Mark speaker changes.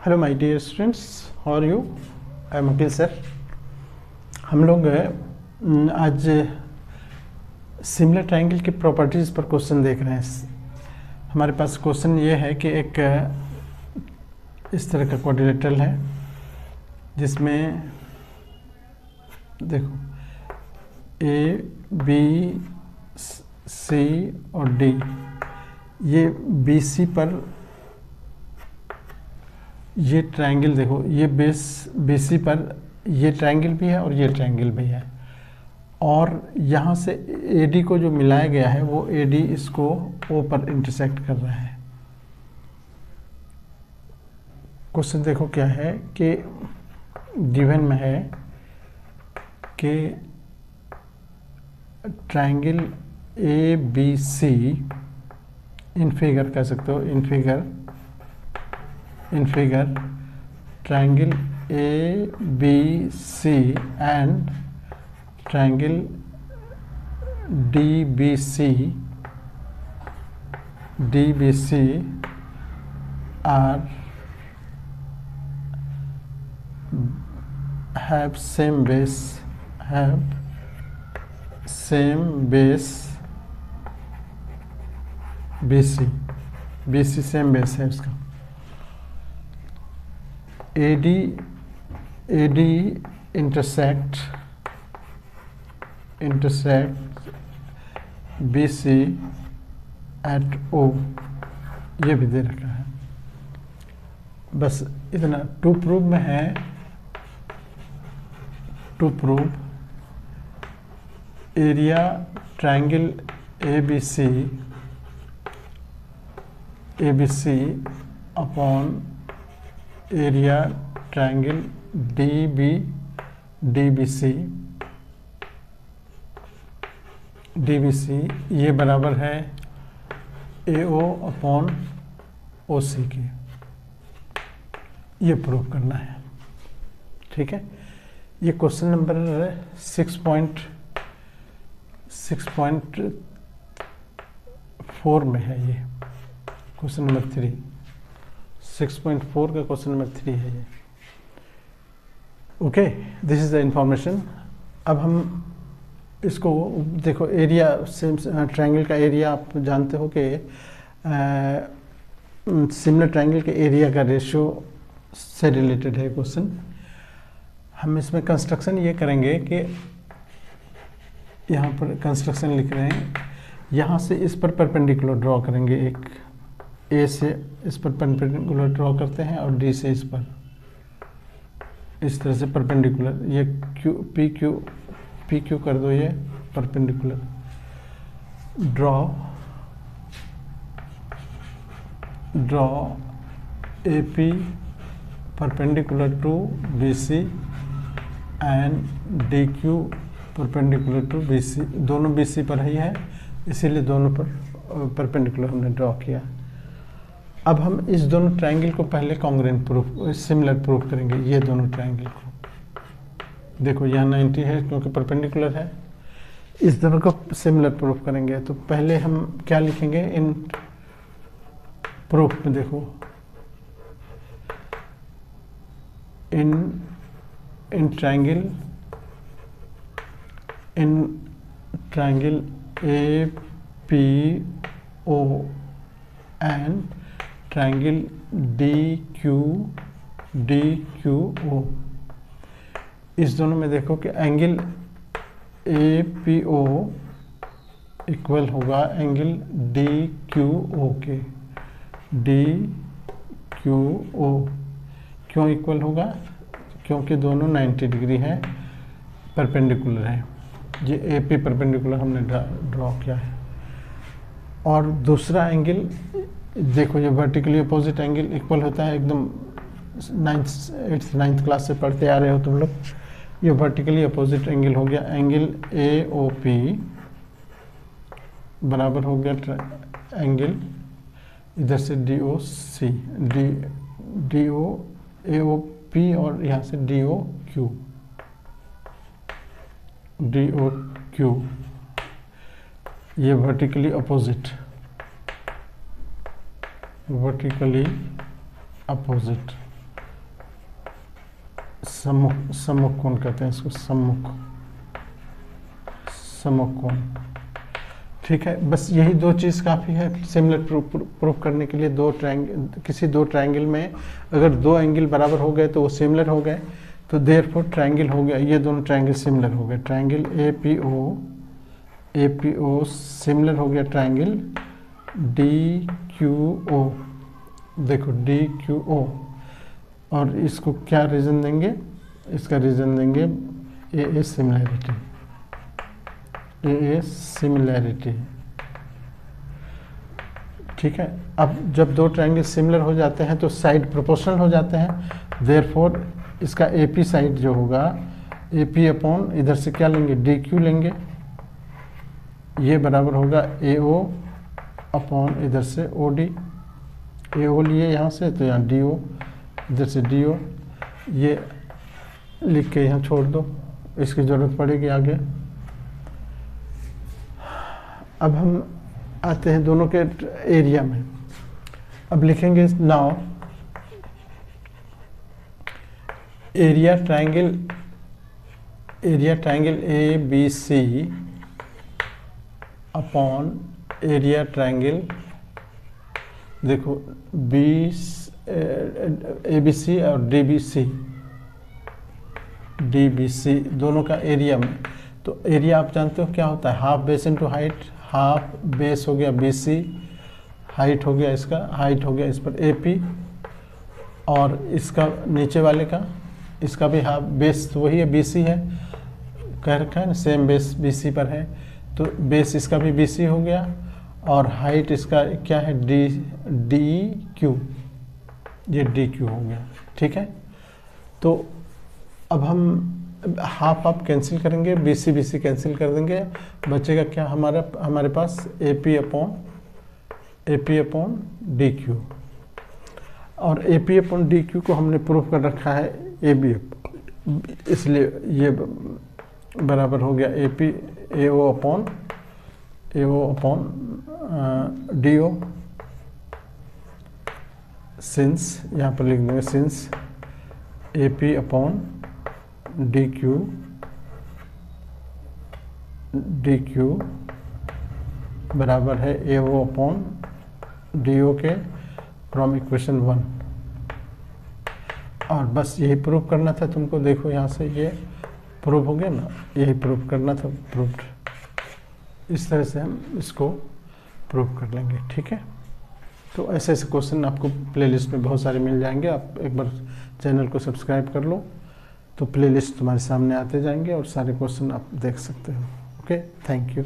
Speaker 1: Hello my dear students, how are you? I am Akeel sir. हम लोग आज similar triangle की प्रॉपर्टीज़ पर क्वेश्चन देख रहे हैं। हमारे पास क्वेश्चन ये है कि एक इस तरह का क्वाड्रिलेटरल है जिसमें देखो ए बी सी और डी, ये बी सी पर ये ट्रायंगल देखो, ये बेस बीसी पर ये ट्रायंगल भी है और ये ट्रायंगल भी है, और यहाँ से एडी को जो मिलाया गया है वो एडी इसको ओ पर इंटरसेक्ट कर रहा है। क्वेश्चन देखो क्या है कि गिवन में है कि triangle A B C, in figure कह सकते हो, in figure triangle ABC and triangle DBC have same base BC same base है इसका। AD intersect BC at O, ये भी दे रखा है। बस इतना टू प्रूव में है, to prove area triangle ABC upon area triangle DBC ये बराबर है AO अपॉन OC के। ये प्रूव करना है, ठीक है। ये क्वेश्चन नंबर 6.4 में है। ये क्वेश्चन नंबर 3, 6.4 का क्वेश्चन नंबर 3 है ये। Okay, this is the information. अब हम इसको देखो, एरिया सेम ट्रायंगल का एरिया आप जानते हो कि सिमिलर ट्रायंगल के एरिया का रेशियो से रिलेटेड है क्वेश्चन। हम इसमें कंस्ट्रक्शन ये करेंगे कि यहाँ पर कंस्ट्रक्शन लिख रहे हैं, यहाँ से इस पर परपेंडिकुलर ड्रॉ करेंगे, एक ए से इस पर परपेंडिकुलर ड्रॉ करते हैं और डी से इस पर इस तरह से परपेंडिकुलर, ये पी क्यू कर दो, ये perpendicular draw A P perpendicular to B C and D Q perpendicular to B C. दोनों बी सी पर ही है, इसीलिए दोनों पर परपेंडिकुलर हमने ड्रॉ किया। अब हम इस दोनों ट्रायंगल को पहले कॉन्ग्रुएंट प्रूफ, सिमिलर प्रूफ करेंगे। ये दोनों ट्रायंगल को देखो, यहाँ 90 है क्योंकि परपेंडिकुलर है। इस दोनों को सिमिलर प्रूफ करेंगे तो पहले हम क्या लिखेंगे इन प्रूफ में, देखो in triangle APO and triangle DQO, इस दोनों में देखो कि एंगल APO इक्वल होगा एंगल DQO के। DQO क्यों इक्वल होगा? क्योंकि दोनों 90 डिग्री है, परपेंडिकुलर है। ये AP परपेंडिकुलर हमने ड्रॉ किया है। और दूसरा एंगल देखो, ये वर्टिकली अपोजिट एंगल इक्वल होता है, एकदम 9th क्लास से पढ़ते आ रहे हो तुम लोग। ये वर्टिकली अपोजिट एंगल हो गया, एंगल AOP बराबर हो गया एंगल इधर से AOP और यहाँ से DOQ। ये वर्टिकली अपोजिट सम्मुख कोण कहते हैं इसको, सम्मुख कोण। ठीक है, बस यही दो चीज़ काफ़ी है सिमिलर प्रूफ करने के लिए। किसी दो ट्रायंगल में अगर दो एंगल बराबर हो गए तो वो सिमिलर हो गए, तो देयरफॉर ट्रायंगल हो गया, ये दोनों ट्रायंगल सिमिलर हो गए। ट्रायंगल APO सिमिलर हो गया ट्रायंगल DQO। देखो DQO, और इसको क्या रीज़न देंगे, इसका रीज़न देंगे AA सिमिलैरिटी। ठीक है, अब जब दो ट्रायंगल सिमिलर हो जाते हैं तो साइड प्रोपोर्शनल हो जाते हैं, देयरफॉर इसका AP साइड जो होगा, AP अपॉन इधर से क्या लेंगे, DQ लेंगे, ये बराबर होगा AO अपॉन इधर से OD। AO लिए यहाँ से तो यहाँ DO, इधर से DO, ये लिख के यहाँ छोड़ दो, इसकी ज़रूरत पड़ेगी आगे। अब हम आते हैं दोनों के एरिया में। अब लिखेंगे now area triangle ABC upon area triangle, देखो ABC और DBC दोनों का एरिया में। तो एरिया आप जानते हो क्या होता है, half base into height. Half base हो गया BC, हाइट हो गया इसका, हाइट हो गया इस पर AP, और इसका नीचे वाले का, इसका भी हाफ बेस तो वही है, BC है, कह रखा है ना, सेम बेस BC पर है, तो बेस इसका भी BC हो गया, और हाइट इसका क्या है, DQ, ये DQ हो गया। ठीक है, तो अब हम हाफ कैंसिल करेंगे, BC कैंसिल कर देंगे, बचेगा क्या हमारे पास AP अपॉन DQ, और AP अपॉन DQ को हमने प्रूफ कर रखा है AB, इसलिए ये बराबर हो गया AO अपॉन DO, सिंस, यहाँ पर लिख देंगे सिंस AP अपॉन DQ बराबर है AO अपॉन DO के फ्रॉम इक्वेशन 1। और बस यही प्रूफ करना था तुमको। देखो यहाँ से ये प्रूफ हो गया ना, यही प्रूफ करना था, प्रूफ्ड। इस तरह से हम इसको प्रूफ कर लेंगे। ठीक है, तो ऐसे ऐसे क्वेश्चन आपको प्लेलिस्ट में बहुत सारे मिल जाएंगे। आप एक बार चैनल को सब्सक्राइब कर लो तो प्लेलिस्ट तुम्हारे सामने आते जाएंगे और सारे क्वेश्चन आप देख सकते हो। Okay, thank you.